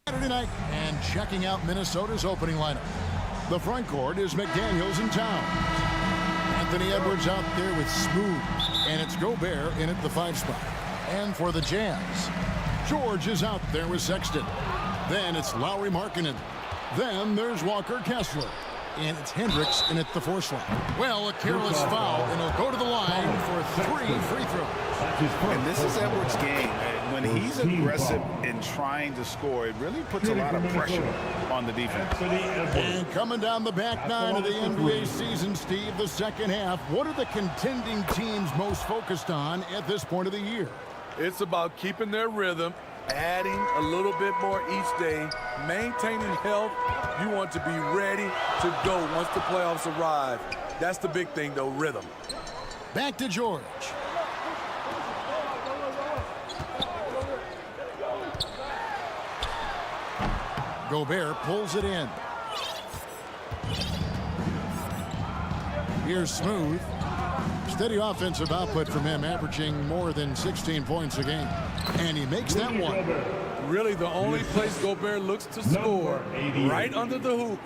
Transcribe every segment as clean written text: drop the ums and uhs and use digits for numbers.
Saturday night, and checking out Minnesota's opening lineup. The front court is McDaniels and Towns. Anthony Edwards out there with Smooth, and it's Gobert in at the 5 spot. And for the Jazz, George is out there with Sexton. Then it's Lauri Markkanen. Then there's Walker Kessler. And it's Hendricks in at the 4 slot. Well, a careless foul, and he'll go to the line for 3 free throws. And this is Edwards' game. When he's aggressive in trying to score, it really puts a lot of pressure on the defense. And coming down the back 9 of the NBA season, Steve, the second half, what are the contending teams most focused on at this point of the year? It's about keeping their rhythm, adding a little bit more each day, maintaining health. You want to be ready to go once the playoffs arrive. That's the big thing, though, rhythm. Back to George. Gobert pulls it in. Here's Smooth. Steady offensive output from him, averaging more than 16 points a game. And he makes that one. Really the only place Gobert looks to score, right under the hoop.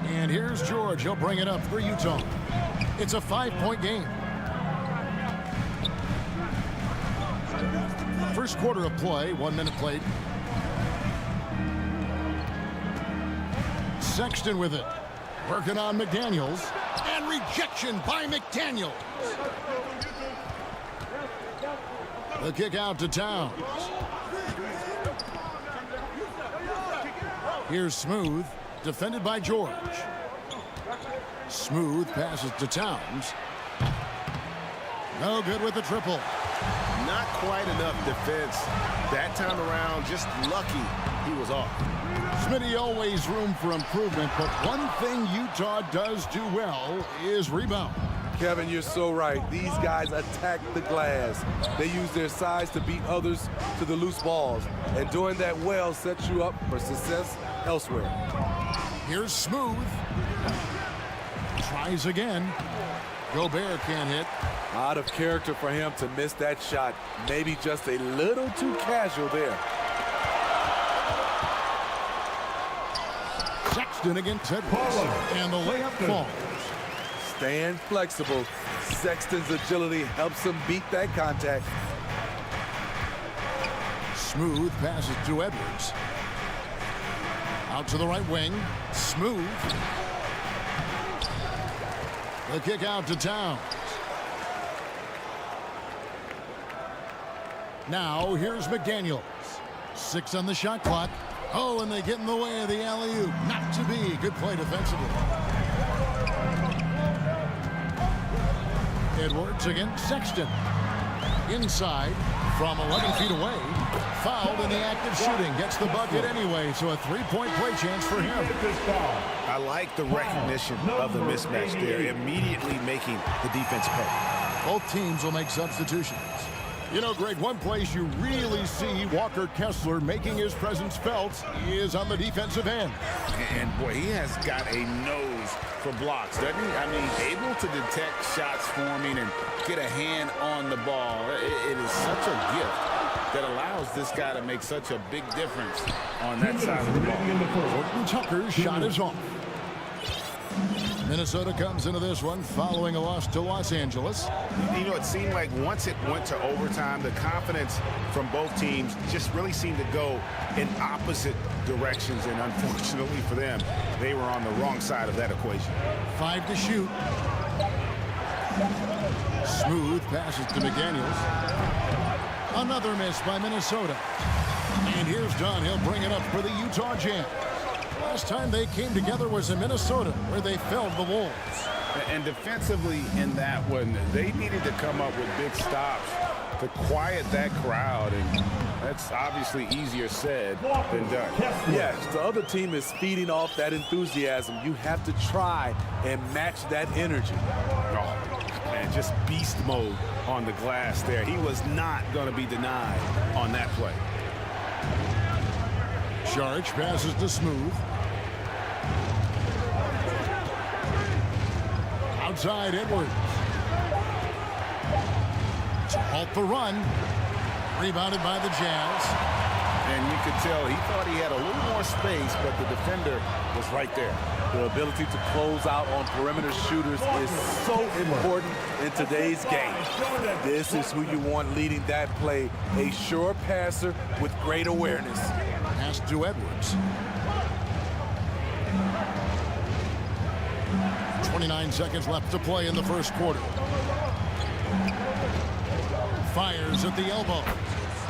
And here's George. He'll bring it up for Utah. It's a 5-point game. First quarter of play, 1 minute played. Sexton with it. Working on McDaniels. And rejection by McDaniels. The kick out to Towns. Here's Smooth. Defended by George. Smooth passes to Towns. No good with the triple. Not quite enough defense. That time around, just lucky he was off. Smitty, always room for improvement, but one thing Utah does do well is rebound. Kevin, you're so right. These guys attack the glass. They use their size to beat others to the loose balls. And doing that well sets you up for success elsewhere. Here's Smooth. Tries again. Gobert can't hit. Out of character for him to miss that shot. Maybe just a little too casual there. Sexton against Edwards. And the layup falls. Staying flexible. Sexton's agility helps him beat that contact. Smooth passes to Edwards. Out to the right wing. Smooth. The kick out to Towns. Now here's McDaniels. 6 on the shot clock. Oh, and they get in the way of the alley-oop. Not to be. Good play defensively. Edwards against Sexton. Inside from 11 feet away. Fouled in the act of shooting. Gets the bucket anyway, so a 3-point play chance for him. I like the recognition of the mismatch there, immediately making the defense pay. Both teams will make substitutions. You know, Greg, one place you really see Walker Kessler making his presence felt is on the defensive end. And boy, he has got a nose for blocks, doesn't he? I mean, able to detect shots forming and get a hand on the ball. It is such a gift that allows this guy to make such a big difference on that side of the ball. Horton Tucker's shot is off. Minnesota comes into this one following a loss to Los Angeles. You know, it seemed like once it went to overtime, the confidence from both teams just really seemed to go in opposite directions. And unfortunately for them, they were on the wrong side of that equation. 5 to shoot. Smooth passes to McDaniels. Another miss by Minnesota. And here's Dunn. He'll bring it up for the Utah Jazz. Last time they came together was in Minnesota, where they felled the Wolves. And defensively in that one, they needed to come up with big stops to quiet that crowd, and that's obviously easier said than done. Yes, the other team is feeding off that enthusiasm. You have to try and match that energy. Oh, man, just beast mode on the glass there. He was not going to be denied on that play. Saric passes to Smooth. Outside Edwards. To halt the run. Rebounded by the Jazz. And you could tell he thought he had a little more space, but the defender was right there. The ability to close out on perimeter shooters is so important in today's game. This is who you want leading that play, a sure passer with great awareness. Pass to Edwards. 29 seconds left to play in the first quarter. Fires at the elbow.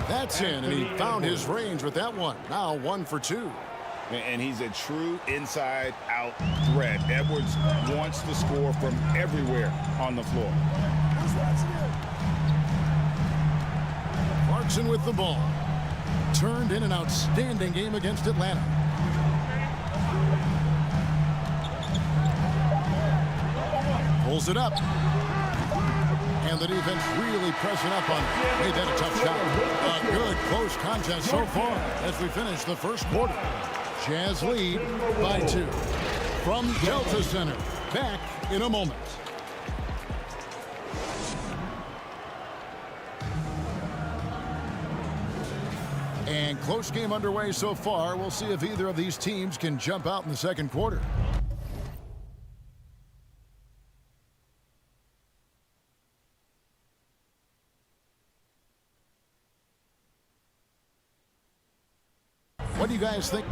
That's in, and he found his range with that one. Now 1 for 2. And he's a true inside-out threat. Edwards wants to score from everywhere on the floor. Clarkson with the ball. Turned in an outstanding game against Atlanta. Pulls it up. And the defense really pressing up on him. Made that a tough shot. A good close contest so far as we finish the first quarter. Jazz lead by 2. From Delta Center, back in a moment. And close game underway so far. We'll see if either of these teams can jump out in the second quarter. What do you guys think?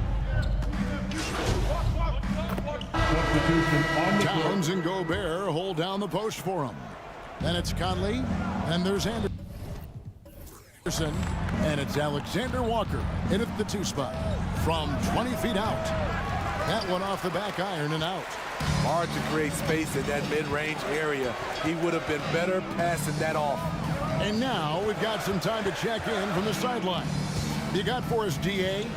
Towns and Gobert hold down the post for him. Then it's Conley, and there's Anderson, and it's Alexander Walker in at the 2 spot from 20 feet out. That one off the back iron and out. Hard to create space in that mid-range area. He would have been better passing that off. And now we've got some time to check in from the sideline. You got for us, DA?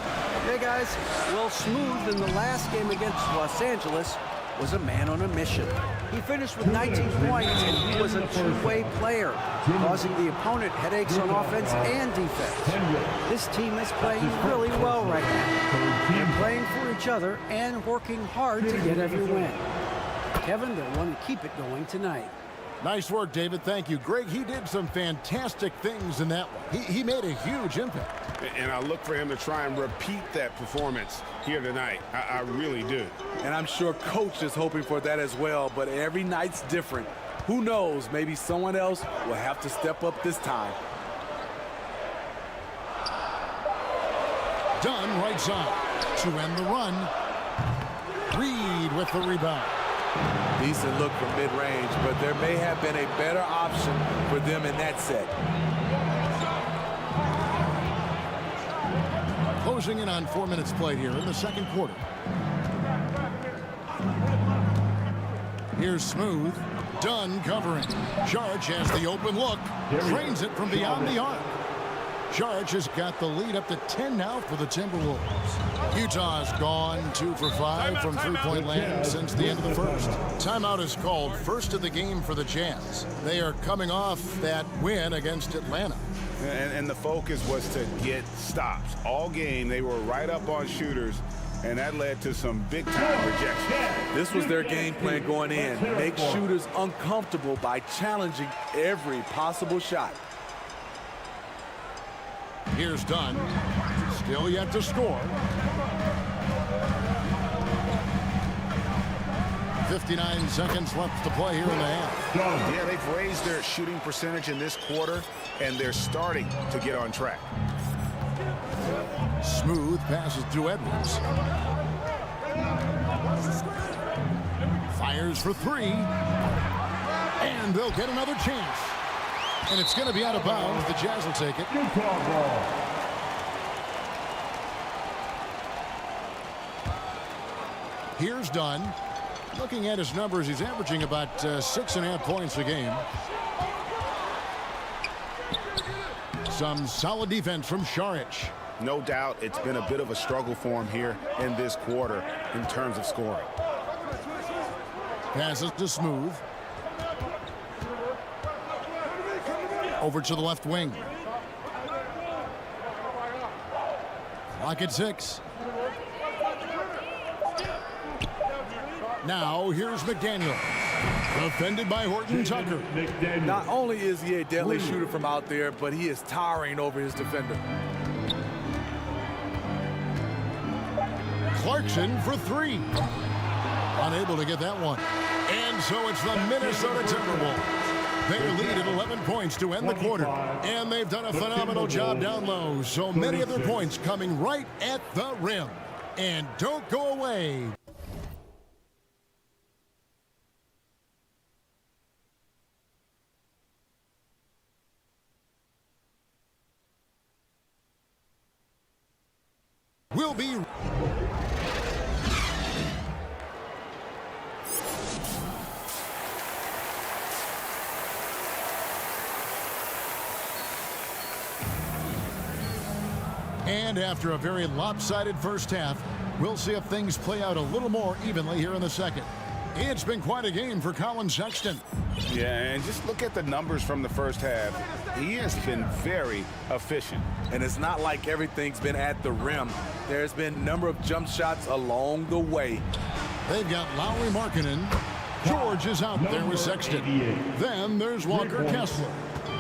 Hey, guys. Well, Smooth in the last game against Los Angeles was a man on a mission. He finished with 19 points, and he was a two-way player, causing the opponent headaches on offense and defense. This team is playing really well right now. They're playing for each other and working hard to get every win. Kevin, they'll want to keep it going tonight. Nice work, David. Thank you. Greg, he did some fantastic things in that one. He made a huge impact. And I look for him to try and repeat that performance here tonight. I really do. And I'm sure Coach is hoping for that as well, but every night's different. Who knows, maybe someone else will have to step up this time. Dunn right side to end the run. Reed with the rebound. Decent look from mid-range, but there may have been a better option for them in that set. Closing in on 4 minutes played here in the second quarter. Here's Smooth. Dunn covering. Charge has the open look. Drains it from beyond the arc. Charge has got the lead up to 10 now for the Timberwolves. Utah's gone 2 for 5 from three-point land since the end of the first. Timeout is called, first of the game for the Jazz. They are coming off that win against Atlanta. And the focus was to get stops. All game, they were right up on shooters, and that led to some big-time rejection. This was their game plan going in. Make shooters uncomfortable by challenging every possible shot. Here's Dunn. Still yet to score. 59 seconds left to play here in the half. Yeah, they've raised their shooting percentage in this quarter, and they're starting to get on track. Smooth passes to Edwards. Fires for 3. And they'll get another chance. And it's going to be out of bounds. The Jazz will take it. Here's Dunn. Looking at his numbers, he's averaging about 6.5 points a game. Some solid defense from Šarić. No doubt it's been a bit of a struggle for him here in this quarter in terms of scoring. Passes to Smooth. Over to the left wing. Clock at 6. Now here's McDaniel. Defended by Horton Tucker. Not only is he a deadly shooter from out there, but he is towering over his defender. Clarkson for three. Unable to get that one. And so it's the Minnesota Timberwolves. They lead at 11 points to end the quarter. And they've done a phenomenal job down low. So many of their points coming right at the rim. And don't go away. We'll be... And after a very lopsided first half, we'll see if things play out a little more evenly here in the second. It's been quite a game for Colin Sexton. Yeah, and just look at the numbers from the first half. He has been very efficient. And it's not like everything's been at the rim. There's been a number of jump shots along the way. They've got Lowry Markkanen. George is out there with Sexton. Then there's Walker Kessler.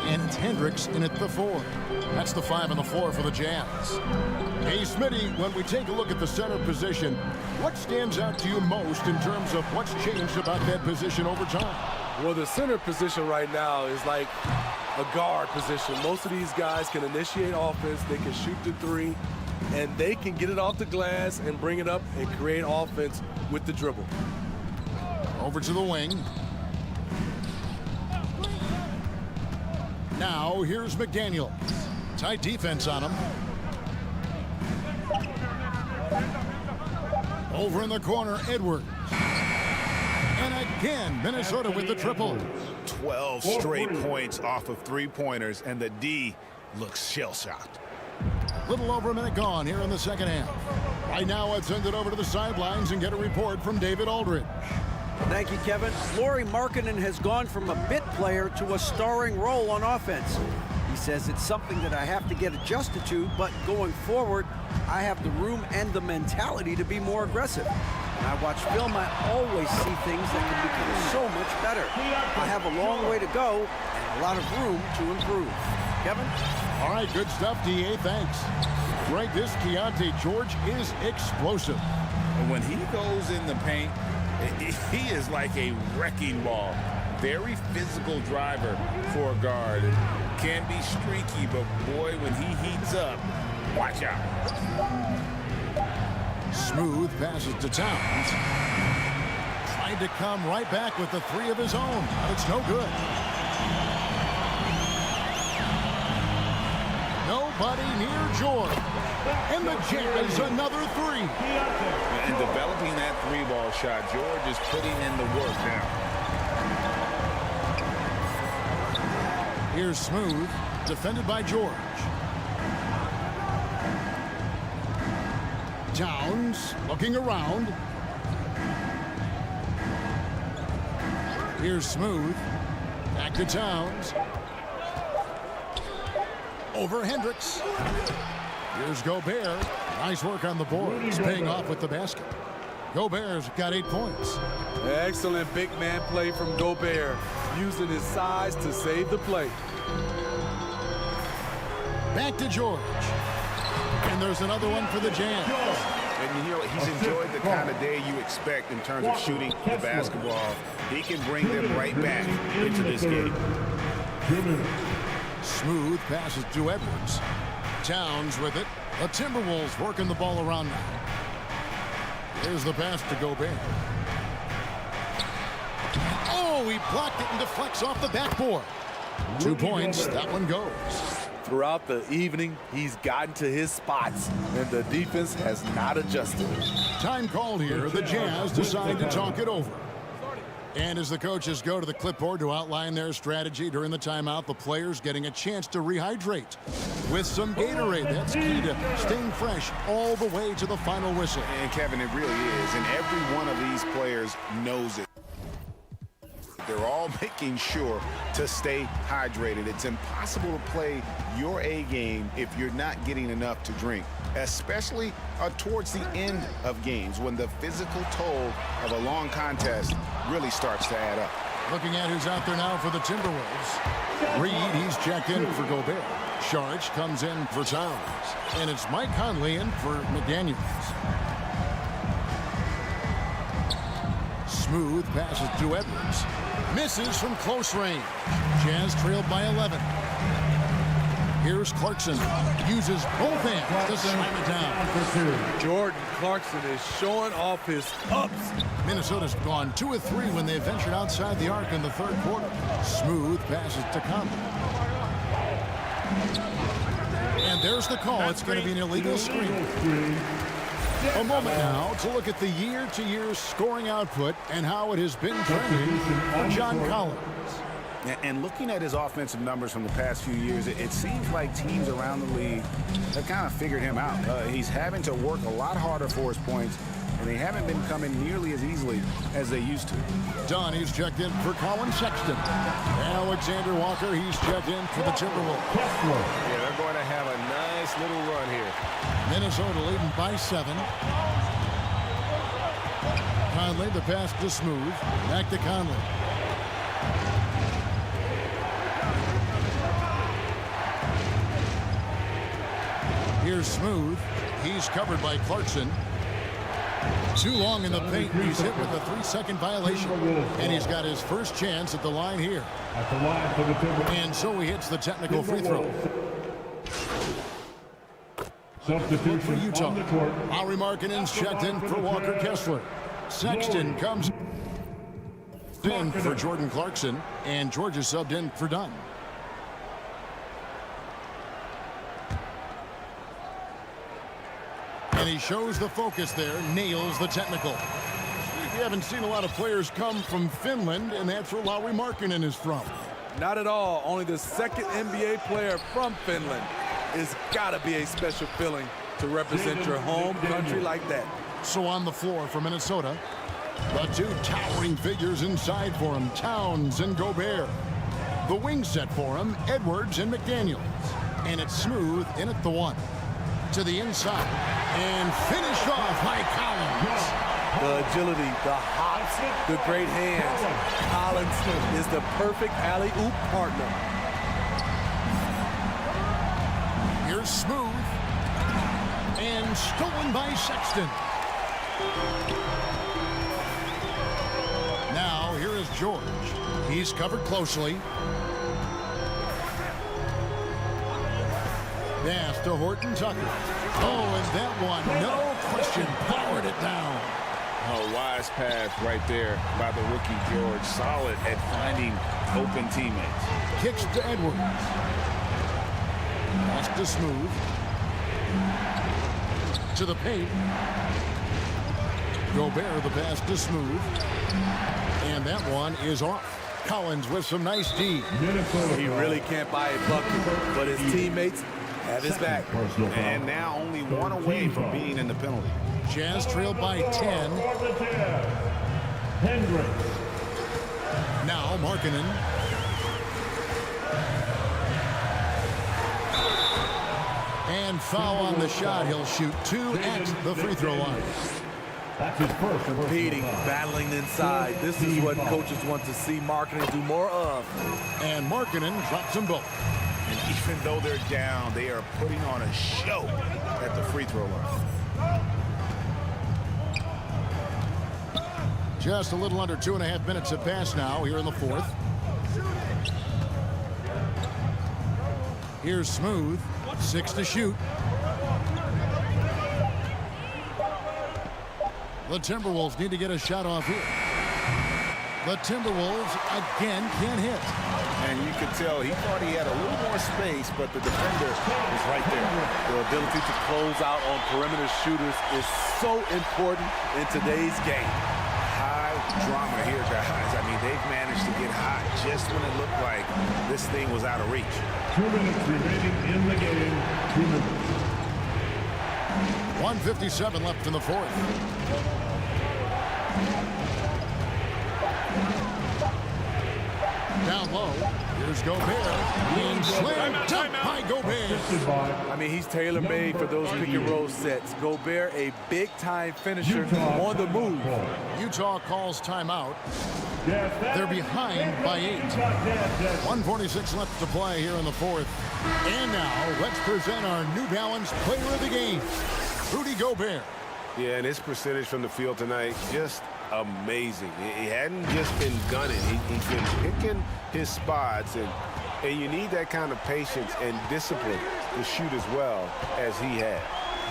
And Hendricks in at the 4. That's the 5 on the floor for the Jazz. Hey, Smitty, when we take a look at the center position, what stands out to you most in terms of what's changed about that position over time? Well, the center position right now is like a guard position. Most of these guys can initiate offense, they can shoot the three, and they can get it off the glass and bring it up and create offense with the dribble. Over to the wing. Now, here's McDaniel. Tight defense on him. Over in the corner, Edwards. And again, Minnesota with the triple. 12 straight points off of three-pointers, and the D looks shell-shocked. Little over a minute gone here in the second half. Right now, let's send it over to the sidelines and get a report from David Aldridge. Thank you, Kevin. Lauri Markkanen has gone from a bit player to a starring role on offense. He says it's something that I have to get adjusted to, but going forward, I have the room and the mentality to be more aggressive. When I watch film, I always see things that can become so much better. I have a long way to go and a lot of room to improve. Kevin? All right, good stuff, D.A. Thanks. Greg, this Keontae George is explosive. When he goes in the paint, he is like a wrecking ball. Very physical driver for a guard. Can be streaky, but boy, when he heats up, watch out. Smooth passes to Towns. Tried to come right back with the three of his own. But it's no good. Nobody near George. And the Jazz another three. And developing that three-ball shot, George is putting in the work now. Here's Smooth, defended by George. Towns looking around. Here's Smooth. Back to Towns. Over Hendricks. Here's Gobert. Nice work on the boards, paying off with the basket. Gobert's got 8 points. Excellent big man play from Gobert, using his size to save the play. Back to George. And there's another one for the Jazz. And you know, he's enjoyed the kind of day you expect in terms of shooting the basketball. He can bring them right back into this game. Smooth passes to Edwards. Towns with it. The Timberwolves working the ball around now. There's the pass to Gobert. Oh, he blocked it and deflects off the backboard. 2 points. That one goes. Throughout the evening, he's gotten to his spots, and the defense has not adjusted. Time called here. The Jazz decide to talk it over. And as the coaches go to the clipboard to outline their strategy during the timeout, the players getting a chance to rehydrate with some Gatorade. That's key to staying fresh all the way to the final whistle. And Kevin, it really is. And every one of these players knows it. They're all making sure to stay hydrated. It's impossible to play your A game if you're not getting enough to drink, especially towards the end of games when the physical toll of a long contest really starts to add up. Looking at who's out there now for the Timberwolves. Reed, he's checked in for Gobert. Saric comes in for Towns. And it's Mike Conley in for McDaniels. Smooth passes to Edwards. Misses from close range. Jazz trailed by 11. Here's Clarkson. Uses both hands to slam it down. Jordan Clarkson is showing off his ups. Minnesota's gone 2 of 3 when they ventured outside the arc in the third quarter. Smooth passes to Conley. And there's the call. It's going to be an illegal screen. A moment now to look at the year-to-year scoring output and how it has been trending for John Collins. And looking at his offensive numbers from the past few years, it seems like teams around the league have kind of figured him out. He's having to work a lot harder for his points, and they haven't been coming nearly as easily as they used to. Dunn, he's checked in for Colin Sexton. Alexander Walker, he's checked in for the Timberwolves. Yeah, they're going to have a nice little run here. Minnesota leading by 7. Conley, the pass to Smooth. Back to Conley. Here's Smooth. He's covered by Clarkson. Too long in the paint. He's hit with a 3-second violation. And he's got his first chance at the line here. And so he hits the technical free throw. Substitution for Utah. on the court. Lauri Markkanen's checked in for Walker Kessler. Sexton comes in for Jordan Clarkson. And George is subbed in for Dunn. And he shows the focus there, nails the technical. We haven't seen a lot of players come from Finland, and that's where Lauri Markkanen is from. Not at all. Only the second NBA player from Finland. It's got to be a special feeling to represent your home country like that. So on the floor for Minnesota, the 2 towering figures inside for him, Towns and Gobert. The wing set for him, Edwards and McDaniels. And it's Smooth in at the 1. To the inside. And finished off by Collins. The agility, the hops, the great hands. Collins is the perfect alley-oop partner. Here's Smooth. And stolen by Sexton. Now, here is George. He's covered closely. Pass to Horton Tucker. Oh, and that one, no question, powered it down. A wise pass right there by the rookie George. Solid at finding open teammates. Kicks to Edwards. Pass to Smooth. To the paint. Gobert, the pass to Smooth. And that one is off. Collins with some nice D. He really can't buy a bucket, but his teammates have his back. And now only 1 away from being in the penalty. Jazz trailed by 10. Now Markkanen. And foul on the shot. He'll shoot 2 at the free throw line. That's his first. Competing, battling inside. This is what coaches want to see Markkanen do more of. And Markkanen drops them both. And even though they're down, they are putting on a show at the free throw line. Just a little under 2.5 minutes have passed now here in the 4th. Here's Smooth. 6 to shoot. The Timberwolves need to get a shot off here. The Timberwolves again can't hit. And you could tell he thought he had a little more space, but the defender was right there. The ability to close out on perimeter shooters is so important in today's game. High drama here, guys. I mean, they've managed to get hot just when it looked like this thing was out of reach. 2 minutes remaining in the game. 2 minutes. 1:57 left in the 4th. Down low. Here's Gobert. And slam dunk by Gobert. I mean, he's tailor-made for those pick-and-roll sets. Gobert, a big-time finisher on the move. Utah calls timeout. They're behind by 8. 1:46 left to play here in the 4th. And now, let's present our New Balance player of the game, Rudy Gobert. Yeah, and his percentage from the field tonight, just amazing. He hadn't just been gunning. He's been picking his spots, and you need that kind of patience and discipline to shoot as well as he had.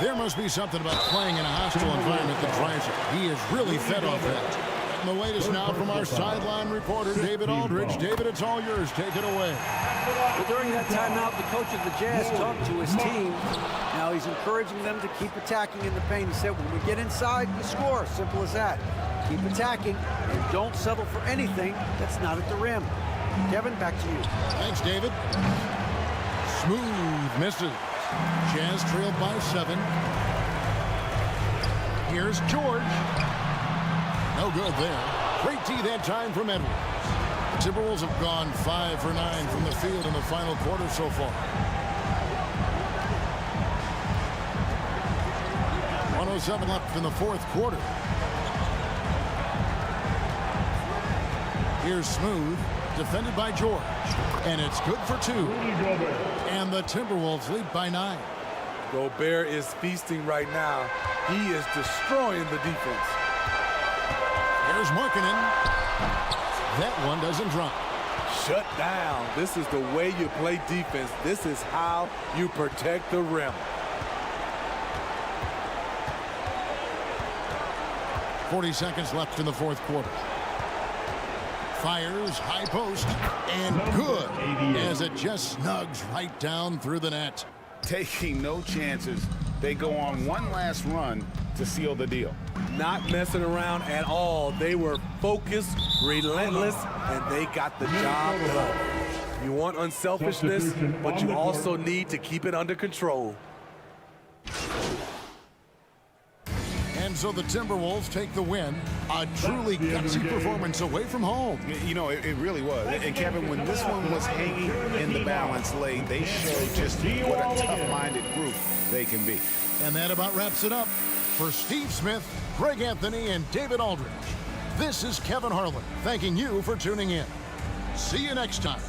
There must be something about playing in a hostile environment that drives it. He is really fed off that. And the latest now from our sideline reporter, David Aldridge. David, it's all yours. Take it away. Well, during that timeout, the coach of the Jazz talked to his team. Now he's encouraging them to keep attacking in the paint. He said, when we get inside, we score. Simple as that. Keep attacking and don't settle for anything that's not at the rim. Kevin, back to you. Thanks, David. Smooth misses. Jazz trailed by 7. Here's George. No good there. Great D that time from Edwards. The Timberwolves have gone 5 for 9 from the field in the final quarter so far. 107 left in the fourth quarter. Here's Smooth, defended by George. And it's good for 2. And the Timberwolves lead by 9. Gobert is feasting right now. He is destroying the defense. There's Markkanen. That one doesn't drop. Shut down. This is the way you play defense. This is how you protect the rim. 40 seconds left in the fourth quarter. Fires, high post, and good as it just snugs right down through the net. Taking no chances. They go on one last run to seal the deal. Not messing around at all. They were focused, relentless, and they got the job done. You want unselfishness, but you also need to keep it under control. And so the Timberwolves take the win. A truly gutsy performance away from home. You know, it really was. And Kevin, when this one was hanging in the balance late, they showed just what a tough-minded group they can be. And that about wraps it up. For Steve Smith, Greg Anthony, and David Aldridge, this is Kevin Harlan thanking you for tuning in. See you next time.